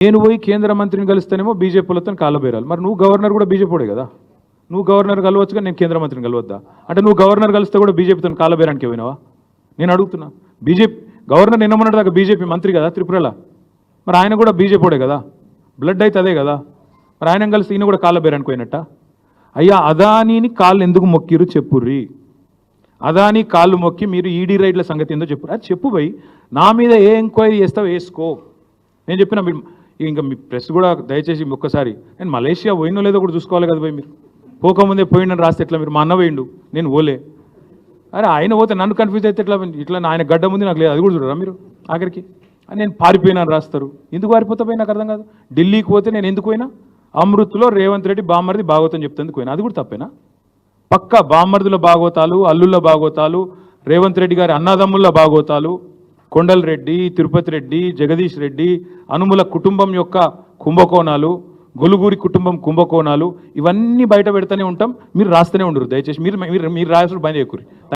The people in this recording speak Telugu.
నేను పోయి కేంద్ర మంత్రిని కలుస్తానేమో బీజేపీలతో కాళ్ళబేరాలి. మరి నువ్వు గవర్నర్ కూడా బీజేపీడే కదా, నువ్వు గవర్నర్ కలవచ్చుగా, నేను కేంద్ర మంత్రిని కలవద్దా? అంటే నువ్వు గవర్నర్ కలిస్తే కూడా బీజేపీతో కాళ్ళబేరానికి పోయినావా? నేను అడుగుతున్నా. బీజేపీ గవర్నర్ నిన్నమన్నట్టు దాకా బీజేపీ మంత్రి కదా త్రిపురలో, మరి ఆయన కూడా బీజేపీడే కదా, బ్లడ్ అయితే అదే కదా, మరి ఆయన కలిసి ఈయన కూడా కాళ్ళబేరానికి పోయినట్ట? అయ్యా, అదానీని కాళ్ళు ఎందుకు మొక్కిరు చెప్పుర్రి. అదానీ కాళ్ళు మొక్కి మీరు ఈడీ రైడ్ల సంగతి ఏందో చెప్పు. అది చెప్పు భయ్, నా మీద ఏ ఎంక్వైరీ చేస్తావు వేసుకో. నేను చెప్పిన ఇంకా మీ ప్రెస్ కూడా దయచేసి ఒక్కసారి, నేను మలేషియా పోయినో లేదో కూడా చూసుకోవాలి కదా భయ్. మీరు పోకముందే పోయిండని రాస్తే ఎట్లా? మీరు మా అన్న పోయిండు, నేను పోలే. అరే ఆయన పోతే నన్ను కన్ఫ్యూజ్ అయితే ఎట్లా? ఇట్లా ఆయన గడ్డ ముందు నాకు లేదు, అది కూడా చూడరా మీరు ఆఖరికి? నేను పారిపోయినాను రాస్తారు. ఎందుకు పారిపోతా పోయి నాకు అర్థం కాదు. ఢిల్లీకి పోతే నేను ఎందుకు పోయినా? అమృత్లో రేవంత్ రెడ్డి బామ్మర్ది భాగవతం చెప్తేందుకు పోయినా, అది కూడా తప్పేనా? పక్క బామ్మర్దుల భాగవతాలు, అల్లుళ్ళ భాగవతాలు, రేవంత్ రెడ్డి గారి అన్నదమ్ముల భాగవతాలు, కొండల్ రెడ్డి, తిరుపతి రెడ్డి, జగదీష్ రెడ్డి, అనుముల కుటుంబం యొక్క కుంభకోణాలు, గొలుగూరి కుటుంబం కుంభకోణాలు, ఇవన్నీ బయట పెడతానే ఉంటాం. మీరు రాస్తూనే ఉండరు. దయచేసి మీరు రాసుడు బంద్ చేయకూరి.